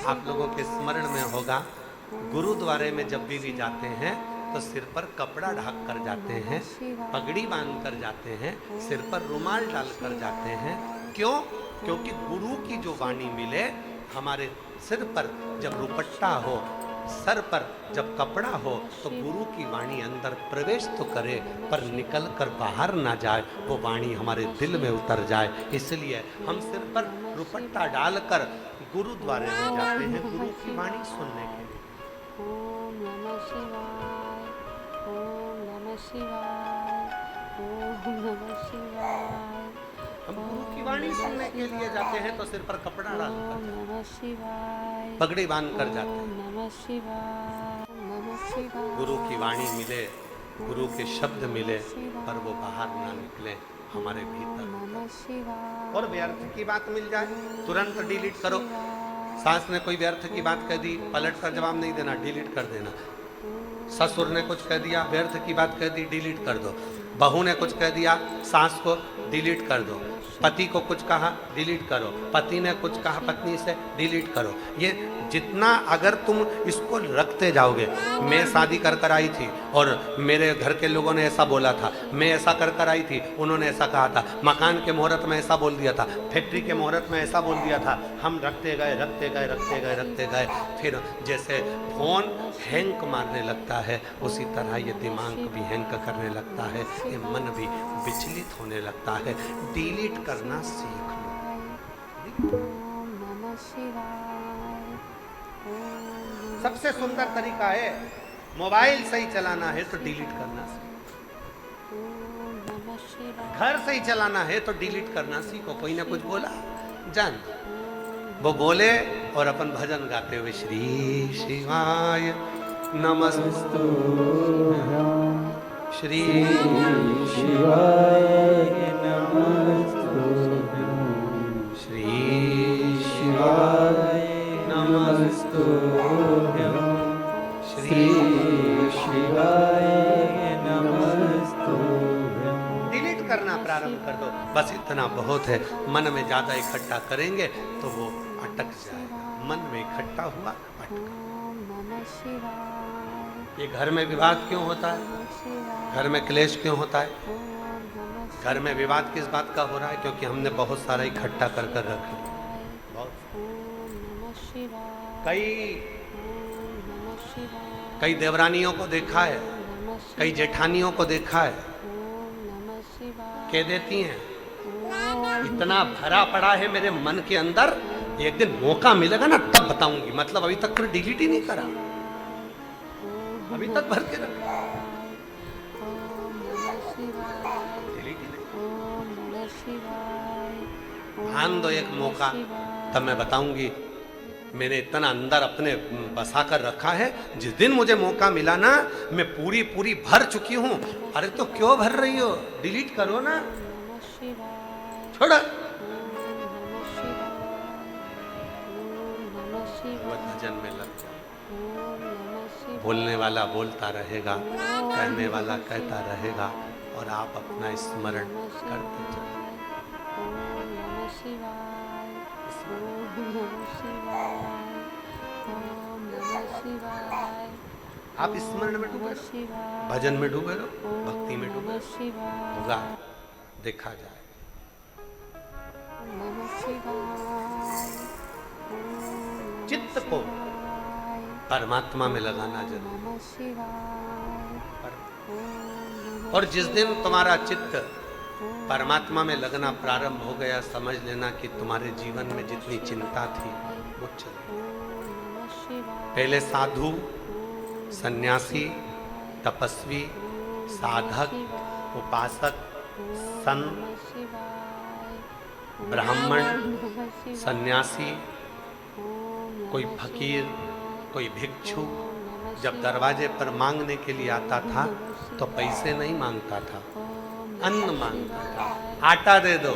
आप लोगों के स्मरण में होगा, गुरुद्वारे में जब भी जाते हैं तो सिर पर कपड़ा ढक कर जाते हैं, पगड़ी बांध कर जाते हैं, सिर पर रुमाल डाल कर जाते हैं। क्यों? क्योंकि गुरु की जो वाणी मिले, हमारे सिर पर जब रुपट्टा हो, सर पर जब कपड़ा हो, तो गुरु की वाणी अंदर प्रवेश तो करे पर निकल कर बाहर ना जाए, वो वाणी हमारे दिल में उतर जाए। इसलिए हम सिर पर रुपट्टा डालकर गुरुद्वारे में जाते हैं गुरु की वाणी सुनने के लिए। ओम नमः शिवाय, ओम नमः शिवाय, ओम नमः शिवाय। हम गुरु की वाणी सुनने के लिए जाते हैं तो सिर पर कपड़ा डालकर, नमः शिवाय, पगड़ी बांध कर जाते हैं। नमः शिवाय, नमः शिवाय। गुरु की वाणी मिले, गुरु के शब्द मिले, पर वो बाहर ना निकले, हमारे भीतर। और व्यर्थ की बात मिल जाए तुरंत डिलीट करो। सास ने कोई व्यर्थ की बात कह दी, पलट कर जवाब नहीं देना, डिलीट कर देना। ससुर ने कुछ कह दिया, व्यर्थ की बात कह दी, डिलीट कर दो। बहू ने कुछ कह दिया सास को, डिलीट कर दो। पति को कुछ कहा, डिलीट करो। पति ने कुछ कहा पत्नी से, डिलीट करो। ये जितना अगर तुम इसको रखते जाओगे, मैं शादी कर कर आई थी और मेरे घर के लोगों ने ऐसा बोला था, मैं ऐसा कर कर आई थी, उन्होंने ऐसा कहा था, मकान के मुहूर्त में ऐसा बोल दिया था, फैक्ट्री के मुहूर्त में ऐसा बोल दिया था, हम रखते गए रखते गए रखते गए रखते गए। फिर जैसे फोन हैंग मारने लगता है, उसी तरह ये दिमाग भी हैंग करने लगता है, ये मन भी विचलित होने लगता है। डिलीट करना सीख लो। सबसे सुंदर तरीका है, मोबाइल सही चलाना है तो डिलीट करना सीखो। घर सही चलाना है तो डिलीट करना सीखो। कोई ना कुछ बोला, जान वो बोले और अपन भजन गाते हुए श्री शिवाय नमस्तु, श्री शिवाय नमस्तु, श्री शिवाय नमस्तु, श्री शिवाय नमस्तु। डिलीट करना प्रारंभ कर दो। बस इतना बहुत है। मन में ज्यादा इकट्ठा करेंगे तो वो अटक जाएगा। मन में इकट्ठा हुआ अटक। ये घर में विवाद क्यों होता है? घर में क्लेश क्यों होता है? घर में विवाद किस बात का हो रहा है? क्योंकि हमने बहुत सारा इकट्ठा कर कर रख लिया। कई देवरानियों को देखा है, कई जेठानियों को देखा है, कह देती हैं इतना भरा पड़ा है मेरे मन के अंदर, एक दिन मौका मिलेगा ना तब बताऊंगी। मतलब अभी तक फिर डिलीट ही नहीं करा, अभी तक भर के रखा, डिलीट ही नहीं। ध्यान दो एक मौका, तब मैं बताऊंगी। मैंने इतना अंदर अपने बसा कर रखा है, जिस दिन मुझे मौका मिला ना, मैं पूरी पूरी भर चुकी हूँ। अरे तो क्यों भर रही हो? डिलीट करो ना, छोड़ो। भजन में लग जाओ। बोलने वाला बोलता रहेगा, कहने वाला कहता रहेगा, और आप अपना स्मरण करते जाओ। आप स्मरण में डूबे रहो, भजन में डूबे रहो, भक्ति में डूबे रहो, होगा, देखा जाए। चित्त को परमात्मा में लगाना जरूरी। और जिस दिन तुम्हारा चित्त परमात्मा में लगना प्रारंभ हो गया, समझ लेना कि तुम्हारे जीवन में जितनी चिंता थी वो चली। पहले साधु, सन्यासी, तपस्वी, साधक, उपासक, संत, ब्राह्मण, सन्यासी, कोई फकीर, कोई भिक्षु जब दरवाजे पर मांगने के लिए आता था तो पैसे नहीं मांगता था, अन्न मांगता था। आटा दे दो,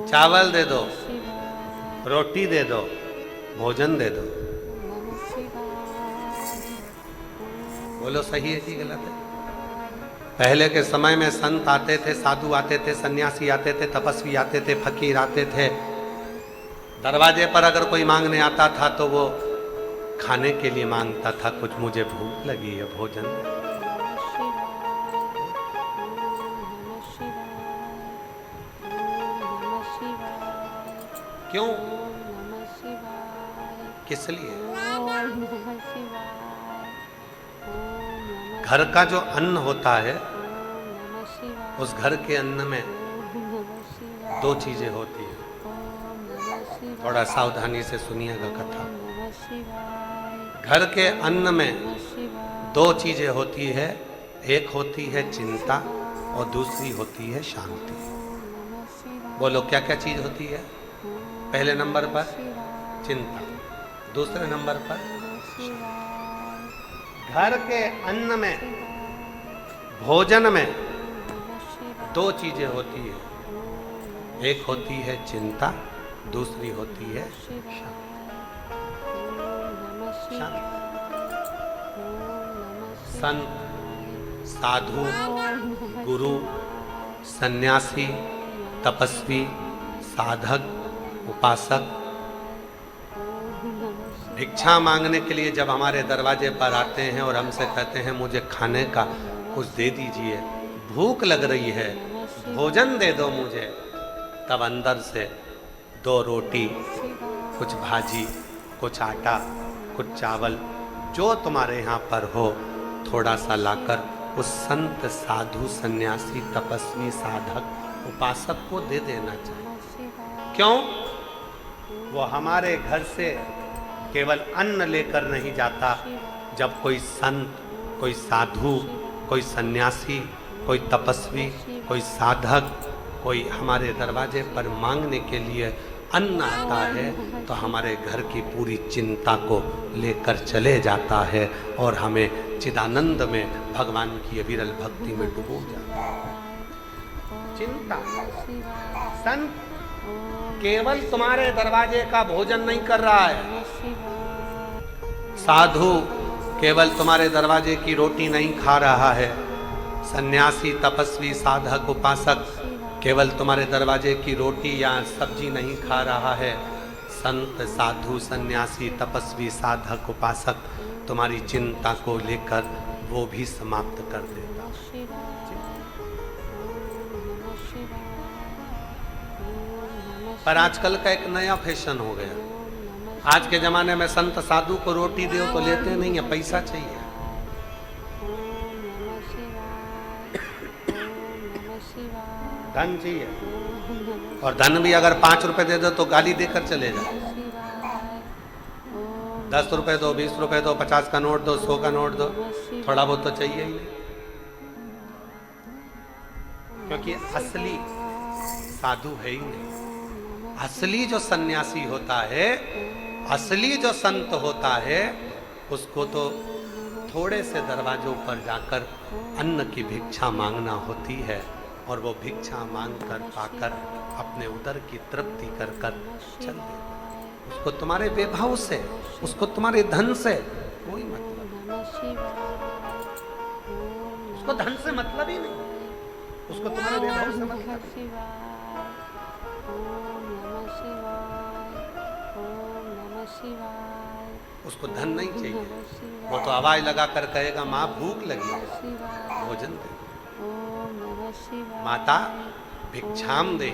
चावल दे दो, रोटी दे दो, भोजन दे दो। बोलो सही है कि गलत है? पहले के समय में संत आते थे, साधु आते थे, सन्यासी आते थे, तपस्वी आते थे, फकीर आते थे, दरवाजे पर अगर कोई मांगने आता था तो वो खाने के लिए मांगता था, कुछ मुझे भूख लगी है, भोजन दे। क्यों? किस लिए? घर का जो अन्न होता है, उस घर के अन्न में दो चीजें होती है। थोड़ा सावधानी से सुनिएगा कथा। घर के अन्न में दो चीजें होती है, एक होती है चिंता और दूसरी होती है शांति। बोलो क्या क्या चीज होती है? पहले नंबर पर चिंता, दूसरे नंबर पर घर के अन्न में, भोजन में दो चीजें होती है, एक होती है चिंता, दूसरी होती है शांति। संत, साधु, गुरु, सन्यासी, तपस्वी, साधक, उपासक भिक्षा मांगने के लिए जब हमारे दरवाजे पर आते हैं और हमसे कहते हैं मुझे खाने का कुछ दे दीजिए, भूख लग रही है, भोजन दे दो मुझे, तब अंदर से दो रोटी, कुछ भाजी, कुछ आटा, कुछ चावल, जो तुम्हारे यहाँ पर हो, थोड़ा सा लाकर उस संत, साधु, सन्यासी, तपस्वी, साधक, उपासक को दे देना चाहिए। क्यों? वो हमारे घर से केवल अन्न लेकर नहीं जाता। जब कोई संत, कोई साधु, कोई सन्यासी, कोई तपस्वी, कोई साधक, कोई हमारे दरवाजे पर मांगने के लिए अन्न आता है तो हमारे घर की पूरी चिंता को लेकर चले जाता है और हमें चिदानंद में, भगवान की अविरल भक्ति में डुबो जाता है। चिंता। संत केवल तुम्हारे दरवाजे का भोजन नहीं कर रहा है, साधु केवल तुम्हारे दरवाजे की रोटी नहीं खा रहा है, सन्यासी, तपस्वी, साधक, उपासक केवल तुम्हारे दरवाजे की रोटी या सब्जी नहीं खा रहा है, संत, साधु, सन्यासी, तपस्वी, साधक, उपासक तुम्हारी चिंता को लेकर वो भी समाप्त कर देता। पर आजकल का एक नया फैशन हो गया। आज के जमाने में संत साधु को रोटी दो तो लेते नहीं है, पैसा चाहिए। धन चाहिए, और धन भी अगर 5 रुपए दे दो तो गाली देकर चले जाओ। 10 रुपए दो, 20 रुपए दो, 50 का नोट दो, 100 का नोट दो, थोड़ा बहुत तो चाहिए ही। क्योंकि असली साधु है ही नहीं। असली जो सन्यासी होता है, असली जो संत होता है, उसको तो थोड़े से दरवाजों पर जाकर अन्न की भिक्षा मांगना होती है और वो भिक्षा मांगकर पाकर अपने उदर की तृप्ति कर कर चल देता है। उसको तुम्हारे वैभव से, उसको तुम्हारे धन से कोई मतलब नहीं, उसको धन से मतलब ही नहीं, उसको तुम्हारे वैभव से मतलब। उसको धन नहीं चाहिए, वो तो आवाज लगा कर कहेगा माँ भूख लगी है, भोजन दे, माता भिक्षाम दे,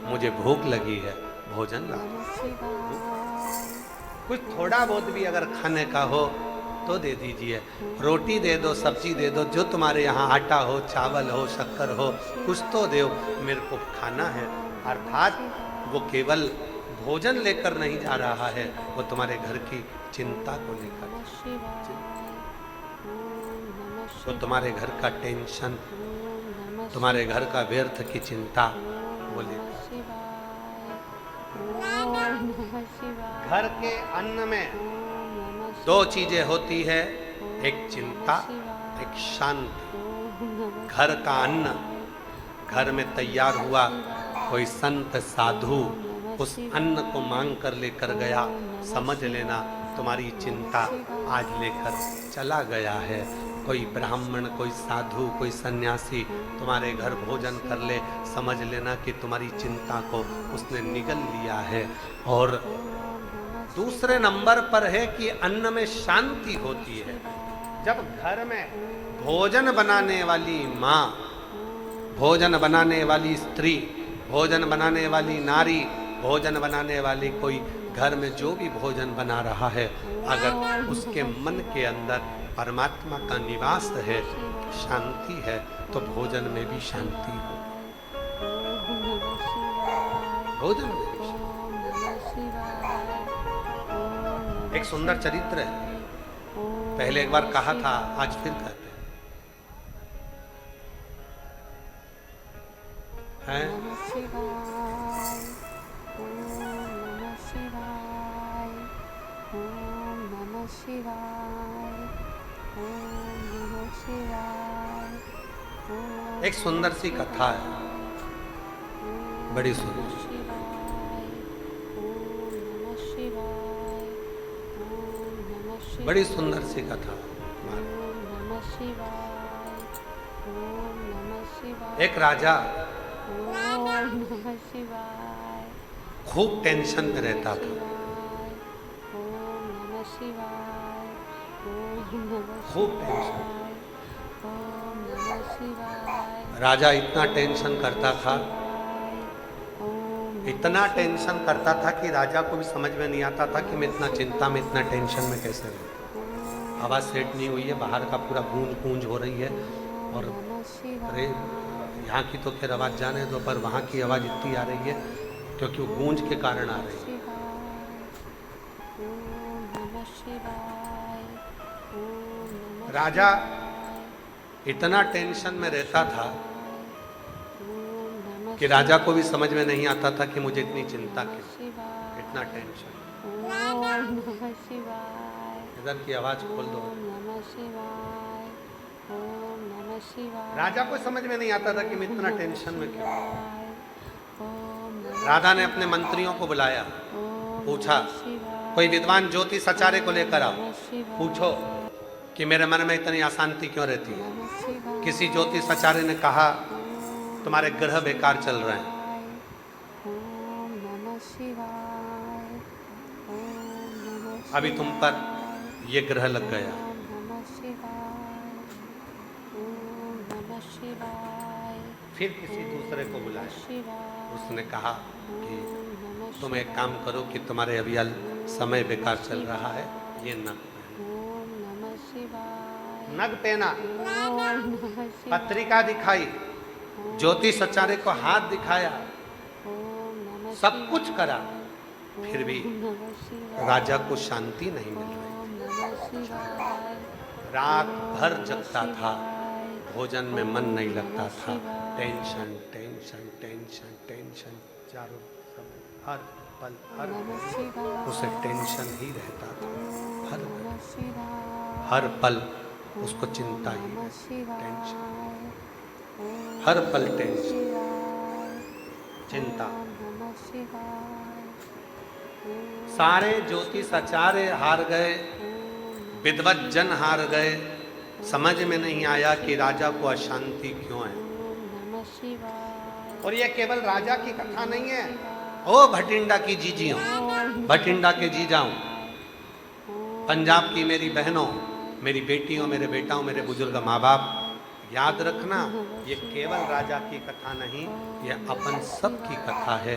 मुझे भूख लगी है, भोजन ला। कुछ थोड़ा बहुत भी अगर खाने का हो तो दे दीजिए, रोटी दे दो, सब्जी दे दो, जो तुम्हारे यहाँ आटा हो, चावल हो, शक्कर हो, कुछ तो दो, मेरे को खाना है। अर्थात वो केवल भोजन लेकर नहीं जा रहा है, वो तुम्हारे घर की चिंता को लेकर, वो तुम्हारे घर का टेंशन, तुम्हारे घर का व्यर्थ की चिंता वो लेकर। घर के अन्न में दो चीजें होती है, एक चिंता, एक शांति। घर का अन्न घर में तैयार हुआ, कोई संत साधु उस अन्न को मांग कर लेकर गया, समझ लेना तुम्हारी चिंता आज लेकर चला गया है। कोई ब्राह्मण, कोई साधु, कोई सन्यासी तुम्हारे घर भोजन कर ले, समझ लेना कि तुम्हारी चिंता को उसने निगल लिया है। और दूसरे नंबर पर है कि अन्न में शांति होती है। जब घर में भोजन बनाने वाली माँ, भोजन बनाने वाली स्त्री, भोजन बनाने वाली नारी, भोजन बनाने वाली कोई घर में जो भी भोजन बना रहा है, अगर उसके मन के अंदर परमात्मा का निवास है, शांति है, तो भोजन में भी शांति हो। भोजन में भी शांति। एक सुंदर चरित्र है, पहले एक बार कहा था, आज फिर कहते हैं। एक सुंदर सी कथा है, बड़ी सुंदर, बड़ी सुंदर सी कथा। एक राजा खूब टेंशन में रहता था, खूब टेंशन। राजा इतना टेंशन करता था, इतना टेंशन करता था कि राजा को भी समझ में नहीं आता था कि मैं इतना चिंता में, इतना टेंशन में कैसे रहूं। आवाज़ सेट नहीं हुई है, बाहर का पूरा गूंज हो रही है। और अरे यहाँ की तो खैर आवाज़ जाने दो, पर वहाँ की आवाज़ इतनी आ रही है क्योंकि वो गूंज के कारण आ रही है। राजा इतना टेंशन में रहता था कि राजा को भी समझ में नहीं आता था कि मुझे इतनी चिंता क्यों, इतना टेंशन। इधर की आवाज खोल दो। राजा को समझ में नहीं आता था कि मैं इतना टेंशन में क्यों। राजा ने अपने मंत्रियों को बुलाया, पूछा कोई विद्वान ज्योतिष आचार्य को लेकर आओ, पूछो कि मेरे मन में इतनी अशांति क्यों रहती है। किसी ज्योतिष आचार्य ने कहा तुम्हारे ग्रह बेकार चल रहे हैं। अभी तुम पर ये ग्रह लग गया। फिर किसी दूसरे को बुलाया, उसने कहा कि तुम एक काम करो कि तुम्हारे अभी समय बेकार चल रहा है, ये नग पहना। पत्रिका दिखाई, ज्योतिष आचार्य को हाथ दिखाया, सब कुछ करा, फिर भी राजा को शांति नहीं मिल रही। रात भर जगता था, भोजन में मन नहीं लगता था, टेंशन टेंशन टेंशन टेंशन, चारों हर पल उसे टेंशन ही रहता था। हर पल उसको चिंता ही, टेंशन, हर पल टेंशन, चिंता। सारे ज्योतिष आचार्य हार गए, विद्वत जन हार गए, समझ में नहीं आया कि राजा को अशांति क्यों है। और यह केवल राजा की कथा नहीं है, ओ भटिंडा की जीजियों, भटिंडा के जीजाओं, पंजाब की मेरी बहनों, मेरी बेटियों, मेरे बेटाओं, मेरे बुजुर्ग माँ बाप, याद रखना ये केवल राजा की कथा नहीं, यह अपन सब की कथा है।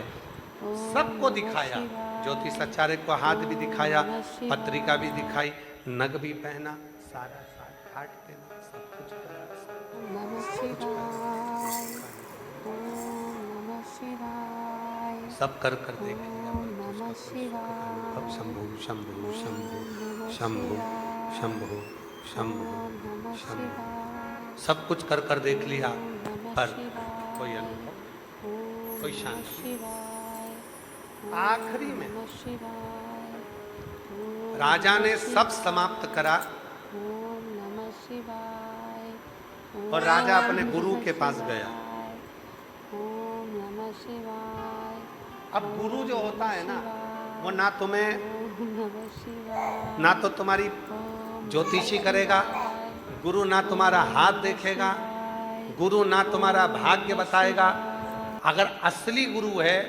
सबको दिखाया, ज्योतिष आचार्य को हाथ भी दिखाया, पत्रिका भी दिखाई, नग भी पहना, सारा साथ काट देना, सब कुछ करा, सब कर कर देख लिया। अब शंभु शंभु शंभु शंभु शंभु शंभु शंभु, सब कुछ कर कर देख लिया, पर कोई अनुभव, कोई शांति। आखिरी में राजा ने सब समाप्त करा और राजा अपने गुरु के पास गया। अब गुरु जो होता है ना, वो ना तुम्हें, ना तो तुम्हारी ज्योतिषी करेगा, गुरु ना तुम्हारा हाथ देखेगा, गुरु ना तुम्हारा भाग्य बताएगा। अगर असली गुरु है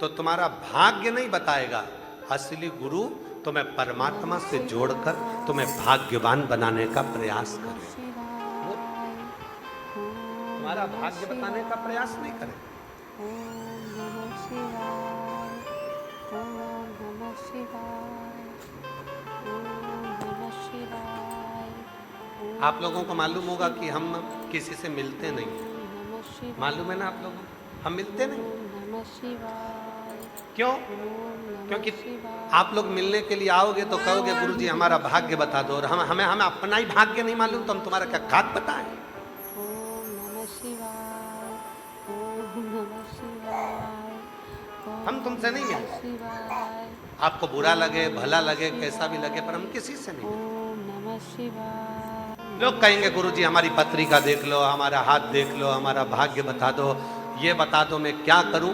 तो तुम्हारा भाग्य नहीं बताएगा, असली गुरु तुम्हें परमात्मा से जोड़कर तुम्हें भाग्यवान बनाने का प्रयास करे। वो तुम्हारा भाग्य बताने का प्रयास नहीं करे। आप लोगों को मालूम होगा कि हम किसी से मिलते नहीं, मालूम है ना आप लोगों को, हम मिलते नहीं। क्यों? क्योंकि आप लोग मिलने के लिए आओगे तो कहोगे गुरुजी हमारा भाग्य बता दो, और हमें अपना ही भाग्य नहीं मालूम तो हम तुम्हारा क्या खाक बताएं। हम तुमसे नहीं मिलते, आपको बुरा लगे भला लगे कैसा भी लगे, पर हम किसी से नहीं मिलते। लोग कहेंगे गुरुजी हमारी पत्रिका देख लो, हमारा हाथ देख लो, हमारा भाग्य बता दो, ये बता दो मैं क्या करूं।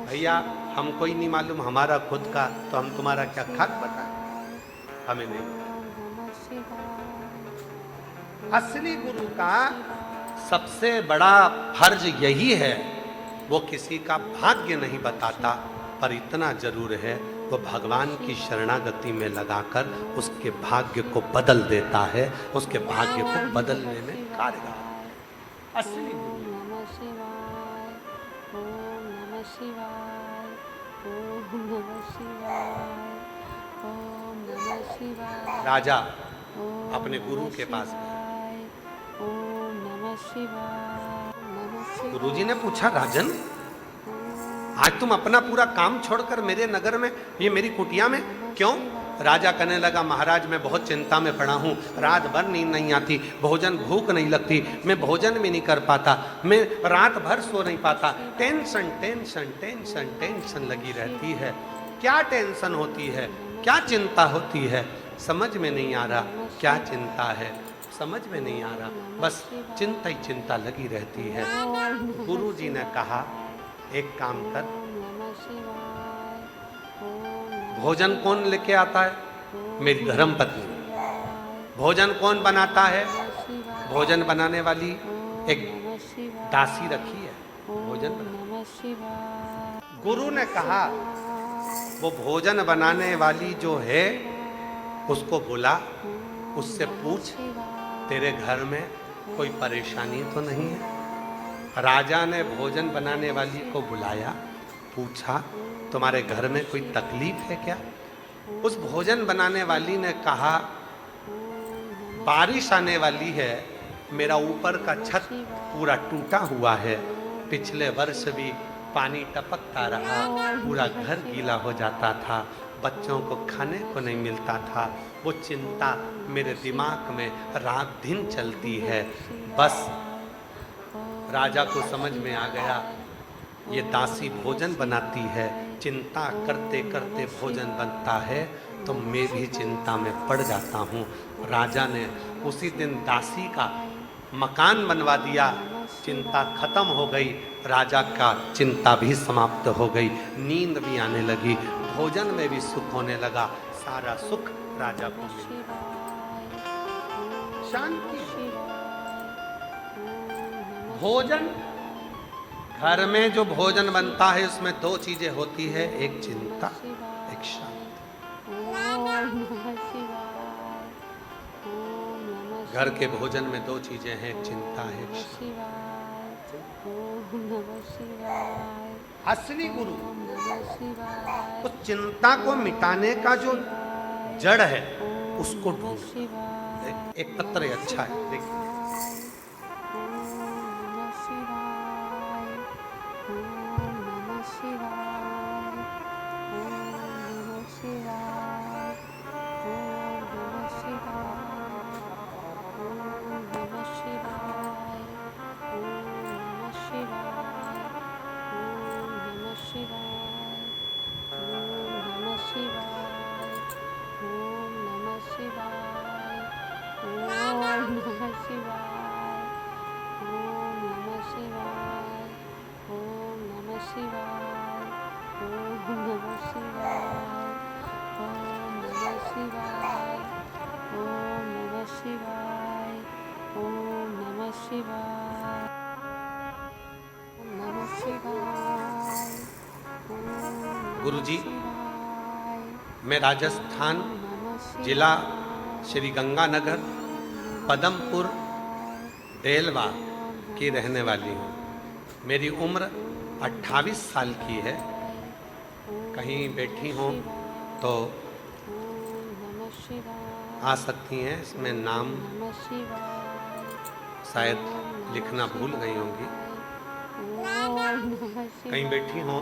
भैया हमको ही नहीं मालूम हमारा खुद का, तो हम तुम्हारा क्या खाक बताएं, हमें नहीं। असली गुरु का सबसे बड़ा फर्ज यही है, वो किसी का भाग्य नहीं बताता, पर इतना जरूर है वो भगवान की शरणागति में लगाकर उसके भाग्य को बदल देता है, उसके भाग्य को बदलने में कारगर है असली गुरु। राजा अपने गुरु के पास गए। गुरुजी ने पूछा राजन आज तुम अपना पूरा काम छोड़कर मेरे नगर में, ये मेरी कुटिया में क्यों? राजा कहने लगा महाराज मैं बहुत चिंता में पड़ा हूँ, रात भर नींद नहीं आती, भोजन भूख नहीं लगती, मैं भोजन भी नहीं कर पाता, मैं रात भर सो नहीं पाता, टेंशन टेंशन टेंशन टेंशन लगी रहती है। क्या टेंशन होती है, क्या चिंता होती है, समझ में नहीं आ रहा क्या चिंता है, समझ में नहीं आ रहा, बस चिंता ही चिंता लगी रहती है। गुरुजी ने कहा एक काम कर, भोजन कौन लेके आता है? मेरी धर्म पत्नी। भोजन कौन बनाता है? भोजन बनाने वाली एक दासी रखी है, भोजन बना। गुरु ने कहा वो भोजन बनाने वाली जो है उसको बुला, उससे पूछ तेरे घर में कोई परेशानी तो नहीं है। राजा ने भोजन बनाने वाली को बुलाया, पूछा तुम्हारे घर में कोई तकलीफ है क्या? उस भोजन बनाने वाली ने कहा बारिश आने वाली है, मेरा ऊपर का छत पूरा टूटा हुआ है, पिछले वर्ष भी पानी टपकता रहा, पूरा घर गीला हो जाता था, बच्चों को खाने को नहीं मिलता था, वो चिंता मेरे दिमाग में रात दिन चलती है। बस राजा को समझ में आ गया ये दासी भोजन बनाती है, चिंता करते करते भोजन बनता है तो मैं भी चिंता में पड़ जाता हूँ। राजा ने उसी दिन दासी का मकान बनवा दिया, चिंता खत्म हो गई, राजा का चिंता भी समाप्त हो गई, नींद भी आने लगी, भोजन में भी सुख होने लगा, सारा सुख राजा को मिला, शांति। भोजन, घर में जो भोजन बनता है उसमें दो चीजें होती है, एक चिंता एक शांति। घर के भोजन में दो चीजें हैं, एक चिंता है एक शांति। असली गुरु उस चिंता को मिटाने का जो जड़ है उसको ढूंढ। एक पत्र अच्छा है, देखिए शिवाय। गुरुजी, शिवाय। मैं राजस्थान नमः शिवाय। जिला श्री गंगानगर पदमपुर देलवा की रहने वाली हूँ। मेरी उम्र 28 साल की है। कहीं बैठी हूँ तो नमः शिवाय। आ सकती हैं। इसमें नाम नमः शिवाय। शायद लिखना भूल गई होंगी। ओम नमः शिवाय। कहीं बैठी हो,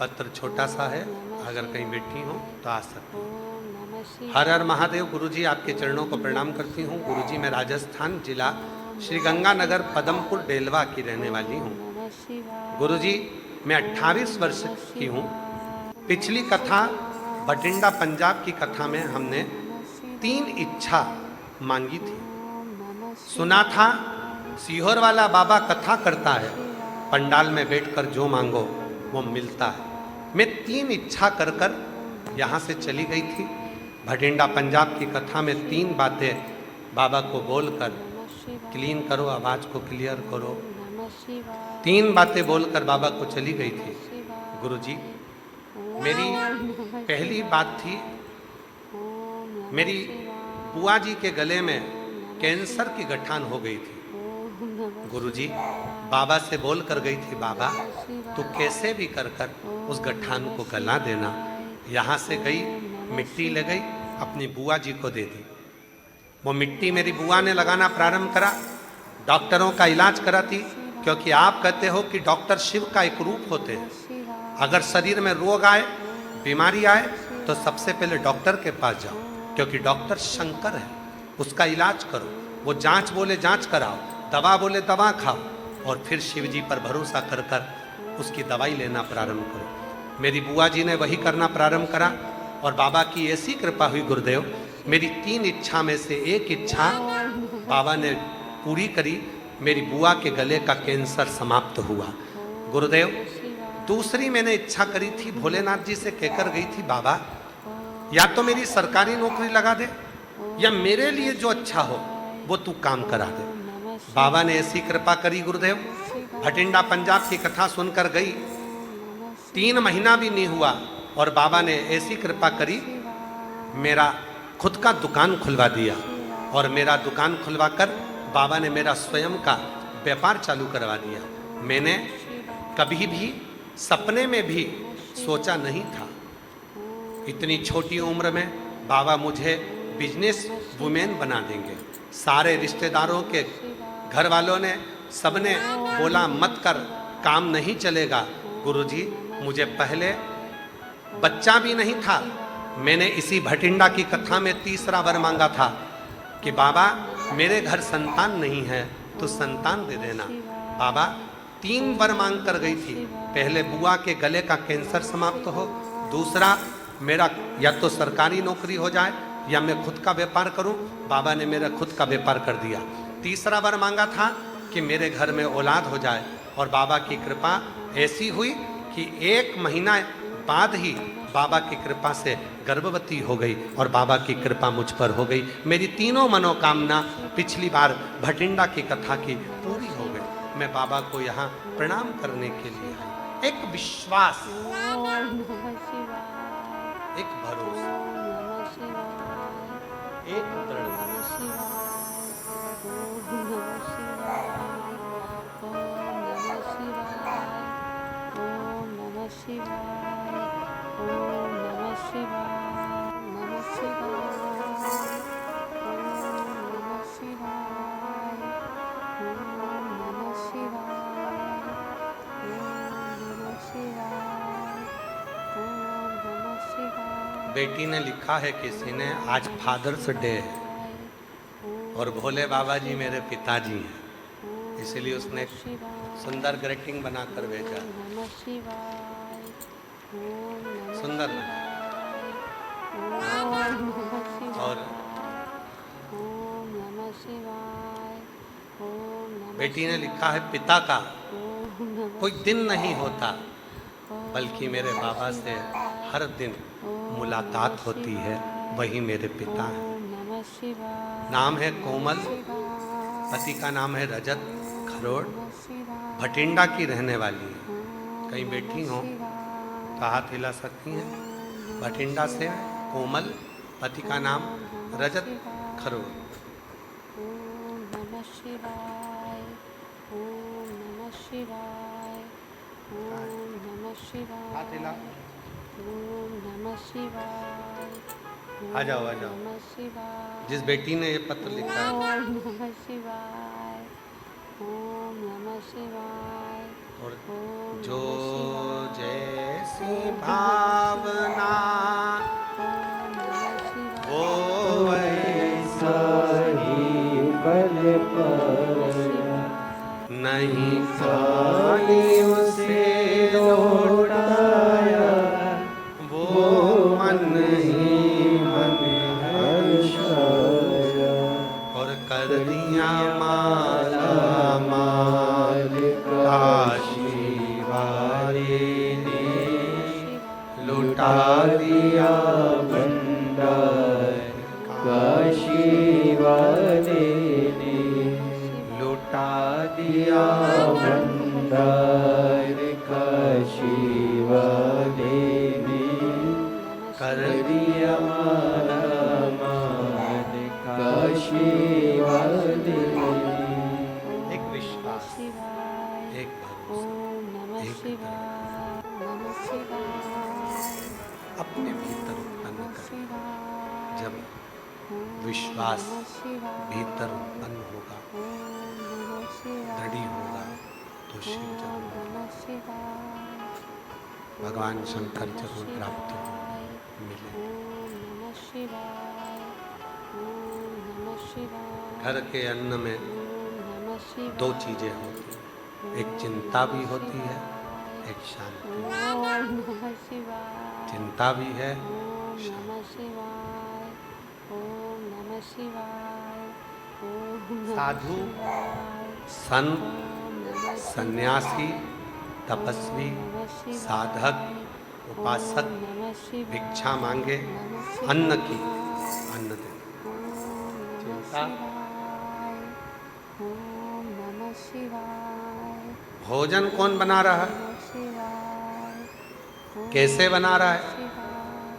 पत्र छोटा सा है, अगर कहीं बैठी हो तो आ सकती हैं। ओम नमः शिवाय। हर हर महादेव। गुरुजी, आपके चरणों को प्रणाम करती हूँ। गुरुजी, मैं राजस्थान जिला श्री गंगानगर पदमपुर डेलवा की रहने वाली हूँ। नमः शिवाय। गुरुजी, मैं 28 वर्ष की हूँ। पिछली कथा बठिंडा पंजाब की कथा में हमने 3 इच्छा मांगी थी। सुना था सीहोर वाला बाबा कथा करता है, पंडाल में बैठकर जो मांगो वो मिलता है। मैं 3 इच्छा कर कर यहाँ से चली गई थी। भटिंडा पंजाब की कथा में 3 बातें बाबा को बोलकर क्लीन करो, आवाज़ को क्लियर करो, 3 बातें बोलकर बाबा को चली गई थी। गुरुजी, मेरी पहली बात थी, मेरी बुआ जी के गले में कैंसर की गठान हो गई थी। गुरुजी, बाबा से बोल कर गई थी, बाबा तू कैसे भी कर कर उस गठान को गला देना। यहाँ से गई, मिट्टी ले गई, अपनी बुआ जी को दे दी। वो मिट्टी मेरी बुआ ने लगाना प्रारंभ करा, डॉक्टरों का इलाज कराती, क्योंकि आप कहते हो कि डॉक्टर शिव का एक रूप होते हैं। अगर शरीर में रोग आए, बीमारी आए, तो सबसे पहले डॉक्टर के पास जाओ, क्योंकि डॉक्टर शंकर है, उसका इलाज करो। वो जांच बोले जांच कराओ, दवा बोले दवा खाओ, और फिर शिव जी पर भरोसा कर कर उसकी दवाई लेना प्रारंभ करो। मेरी बुआ जी ने वही करना प्रारंभ करा, और बाबा की ऐसी कृपा हुई गुरुदेव, मेरी 3 इच्छा में से एक इच्छा बाबा ने पूरी करी। मेरी बुआ के गले का कैंसर समाप्त हुआ। गुरुदेव, दूसरी मैंने इच्छा करी थी, भोलेनाथ जी से कहकर गई थी, बाबा या तो मेरी सरकारी नौकरी लगा दे, या मेरे लिए जो अच्छा हो वो तू काम करा दे। बाबा ने ऐसी कृपा करी गुरुदेव, भटिंडा पंजाब की कथा सुनकर गई, 3 महीना भी नहीं हुआ, और बाबा ने ऐसी कृपा करी, मेरा खुद का दुकान खुलवा दिया। और मेरा दुकान खुलवा कर बाबा ने मेरा स्वयं का व्यापार चालू करवा दिया। मैंने कभी भी सपने में भी सोचा नहीं था, इतनी छोटी उम्र में बाबा मुझे बिजनेस वुमेन बना देंगे। सारे रिश्तेदारों के घर वालों ने, सबने बोला मत कर, काम नहीं चलेगा। गुरुजी, मुझे पहले बच्चा भी नहीं था। मैंने इसी भटिंडा की कथा में तीसरा वर मांगा था कि बाबा मेरे घर संतान नहीं है, तो संतान दे देना। बाबा 3 वर मांग कर गई थी, पहले बुआ के गले का कैंसर समाप्त हो, दूसरा मेरा या तो सरकारी नौकरी हो जाए या मैं खुद का व्यापार करूं। बाबा ने मेरा खुद का व्यापार कर दिया। तीसरा वर मांगा था कि मेरे घर में औलाद हो जाए, और बाबा की कृपा ऐसी हुई कि 1 महीना बाद ही बाबा की कृपा से गर्भवती हो गई, और बाबा की कृपा मुझ पर हो गई। मेरी तीनों मनोकामना पिछली बार भटिंडा की कथा की पूरी हो गई। मैं बाबा को यहाँ प्रणाम करने के लिए आई। एक विश्वास, एक भरोसा, एक दृढ़ता। बेटी ने लिखा है किसी ने, आज फादर्स डे है, और भोले बाबा जी मेरे पिताजी हैं, इसलिए उसने सुंदर ग्रीटिंग बनाकर भेजा। सुंदर और बेटी ने लिखा है, पिता का कोई दिन नहीं होता, बल्कि मेरे बाबा से हर दिन मुलाकात होती है, वही मेरे पिता हैं। नाम है कोमल, पति का नाम है रजत खरोड़, भटिंडा की रहने वाली है। कहीं बैठी हो तो हाथ हिला सकती हैं। बठिंडा से कोमल, पति का नाम रजत खरोड़। ओम नमः शिवाय, ओम नमः शिवाय, ओम नमः शिवाय, हाथ हिला। ओम नमः शिवाय, आ जाओ, आ जाओ। नमः शिवाय, जिस बेटी ने ये पत्र लिखा है, ओम नमः शिवाय, ओम नमः शिवाय, और ओम जो नमः शिवाय, जैसी भावना ओम नमः शिवाय, वो वैसा ही फल पाया, नहीं खाली उसे लौटाया, वो मन ही मन हर्षाया, और कर दिया माला माल काशी वाले ने लुटा दिया भंडार, काशी वाले ने लुटा दिया भंडार, काशी वाले ने कर दिया माला माल, काशी वाले ने। एक विश्वास, शिवाय, एक भरोसा, ओम नमः एक शिवाय, नमः शिवाय, अपने भीतर उत्पन्न नमः कर। शिवाय, जब ओम विश्वास नमः शिवाय, भीतर उत्पन्न होगा, ओम नमः शिवाय, दृढ़ होगा, तो शिव ओम जरूर, नमः शिवाय, भगवान शंकर जरूर प्राप्त हो मिले। ओम नमः शिवाय, ओम नमः शिवाय, घर के अन्न में ओम नमः शिवाय, दो चीजें होती हैं, एक चिंता भी होती है, एक शांति। ओम नमः शिवाय, चिंता भी है, ओम नमः शिवाय, ओम नमः शिवाय, ओम नमः साधु, शिवाय, संत, ओम नमः सन्यासी, तपस्वी, साधक, उपासक नमः शिवाय, भिक्षा मांगे, नमः शिवाय, अन्न की, अन्न दे। ओम नमः चिंता, शिवाय, ओम नमः शिवाय, भोजन कौन बना रहा है, नमः शिवाय, ओम कैसे बना रहा है, शिवाय,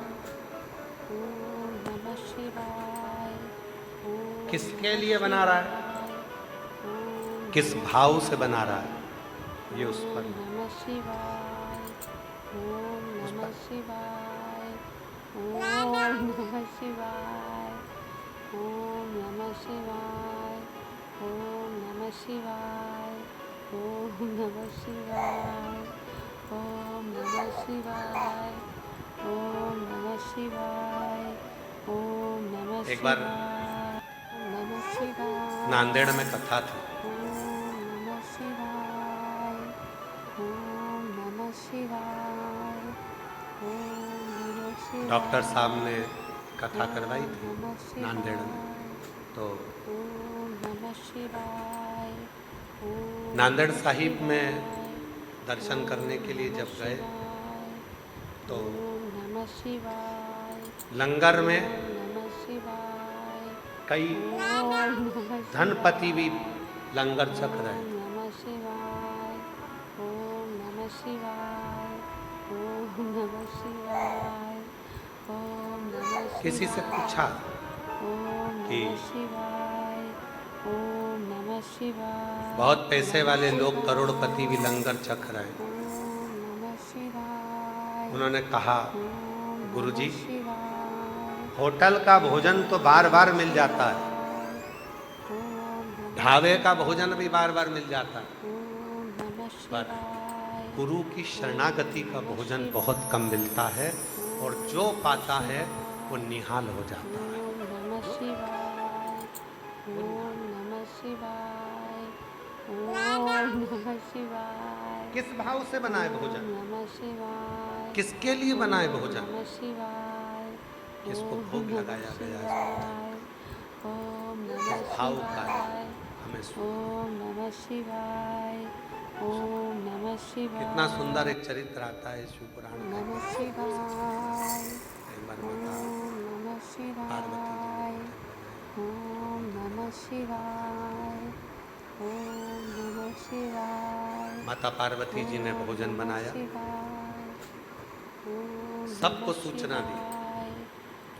ओम नमः शिवाय, ओम किसके लिए बना रहा है, ओम किस भाव से बना रहा है, ये उस पर है। नमः शिवाय, ओम नमः शिवाय, ओम नमः शिवाय, ओम नमः शिवाय, ओम नमः शिवाय, ओम नमः शिवाय, ओम नमः शिवाय, ओम नमः शिवाय, ओम नमः एक बार शिवाय, ओम नमः शिवाय, नांदेड़ में कथा थी। ओम नमः शिवाय, ओम नमः शिवाय, ओम नमः शिवाय, डॉक्टर साहब ने कथा करवाई थी नमः शिवाय, नांदेड़ में। तो ओम नमः शिवाय, ओम नांदेड़ साहिब में दर्शन करने के लिए जब गए तो ओम नमः शिवाय, लंगर में ओम नमः शिवाय, कई ओम नमः धनपति भी लंगर चख रहे ओम थे। नमः शिवाय, ओम नमः शिवाय, ओम नमः शिवाय, ओम नमः शिवाय, किसी से पूछा ओम कि नमः शिवाय, ओम नमः शिवाय, बहुत पैसे वाले लोग करोड़पति भी लंगर चख रहे हैं। ओम नमः शिवाय, उन्होंने कहा, ओम गुरुजी, नमः शिवाय, होटल का भोजन तो बार बार मिल जाता है, ओम ढाबे का भोजन भी बार बार मिल जाता है, नमः पर शिवाय, गुरु की शरणागति का भोजन बहुत कम मिलता है और जो पाता है वो निहाल हो जाता है। ओम नमः शिवाय, ओम नमः शिवाय, ओम नमः शिवाय, किस भाव से बनाए भोजन, नमः शिवाय, किसके लिए बनाए भोजन, नमः शिवाय, किसको ओम भोग नमः लगाया गया है, शिवाय, ओम नमः किस भाव का है, शिवाय, हमें सुन। ओम नमः शिवाय, ओम नमः शिवाय, कितना सुंदर एक चरित्र आता है शिव पुराण का। नमः शिवाय, एक बार माता ओम नमः पार्वती शिवाय, जी ने भोजन बनाया। ओम नमः शिवाय, ओम नमः शिवाय, माता पार्वती जी ने भोजन बनाया। शिवाय, सबको सूचना दी,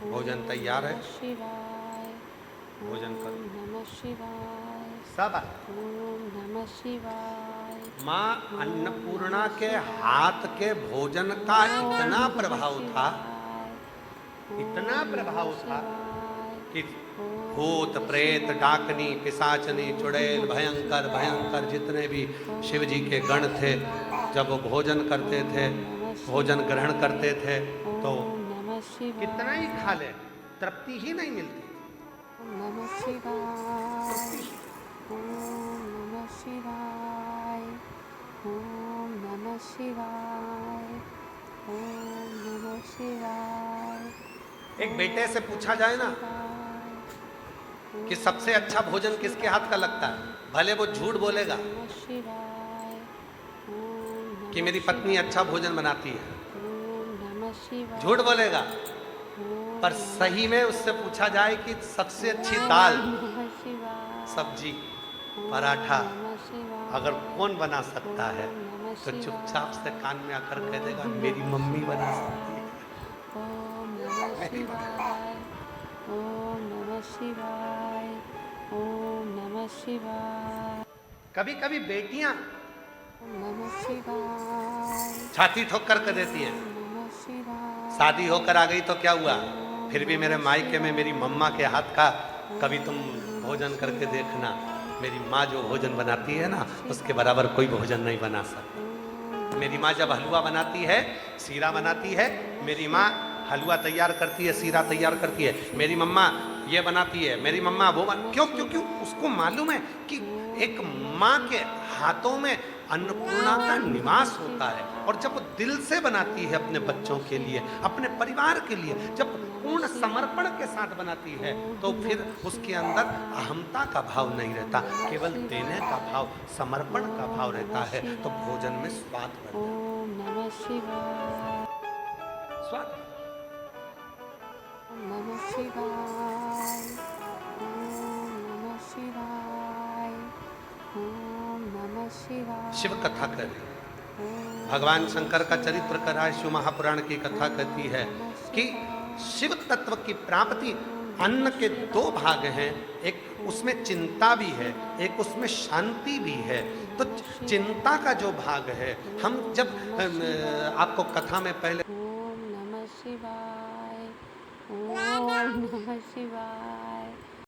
भोजन तैयार है, शिवाय। भोजन करो। नमः शिवाय। सब आए। ओम नमः शिवाय। माँ अन्नपूर्णा के हाथ के भोजन का इतना प्रभाव था, इतना प्रभाव था कि भूत प्रेत डाकनी पिशाचनी चुड़ैल भयंकर भयंकर जितने भी शिव जी के गण थे, जब वो भोजन करते थे, भोजन ग्रहण करते थे, तो कितना ही खा ले तृप्ति ही नहीं मिलती। नमः शिवाय। ओम नमः शिवाय। ओम नमः शिवाय। ओम नमः शिवाय। एक बेटे से पूछा जाए ना कि सबसे अच्छा भोजन किसके हाथ का लगता है, भले वो झूठ बोलेगा नमः शिवाय। ओम कि मेरी पत्नी अच्छा भोजन बनाती है, नमः शिवाय। झूठ बोलेगा, पर सही में उससे पूछा जाए कि सबसे अच्छी दाल, नमः शिवाय। सब्जी, पराठा नमः शिवाय। अगर कौन बना सकता है, नमः तो शिवाय। चुपचाप से कान में आकर कह देगा मेरी मम्मी बना सकती है। ओम नमः शिवाय। ओम नमः शिवाय। ओम नमः शिवाय। कभी कभी बेटियां ओम नमः शिवाय। छाती ठोक कर के देती हैं, नमः शिवाय। शादी होकर आ गई तो क्या हुआ, फिर भी मेरे मायके में मेरी मम्मा के हाथ का कभी तुम भोजन करके देखना, मेरी माँ जो भोजन बनाती है ना, उसके बराबर कोई भोजन नहीं बना सकता। मेरी माँ जब हलवा बनाती है, सीरा बनाती है, मेरी माँ हलवा तैयार करती है, सीरा तैयार करती है, मेरी मम्मा ये बनाती है, मेरी मम्मा वो क्यों क्यों क्यों, उसको मालूम है कि एक माँ के हाथों में अन्नपूर्णा का निवास होता है, और जब वो दिल से बनाती है अपने बच्चों के लिए, अपने परिवार के लिए, जब पूर्ण समर्पण के साथ बनाती है, तो फिर उसके अंदर अहमता का भाव नहीं रहता, केवल देने का भाव, समर्पण का भाव रहता है, तो भोजन में स्वाद बढ़ता है। ओम नमः शिवाय। स्वाद ओम नमः शिवाय। ओम नमः शिवाय। ओम नमः शिवाय। शिव कथा करें, भगवान शंकर का चरित्र कर रहा है, शिव महापुराण की कथा कहती है कि शिव तत्व की प्राप्ति, अन्न के दो भाग हैं, एक उसमें चिंता भी है, एक उसमें शांति भी है। तो चिंता का जो भाग है, हम जब आपको कथा में पहले ओम नमः शिवाय। ओम नमः शिवाय।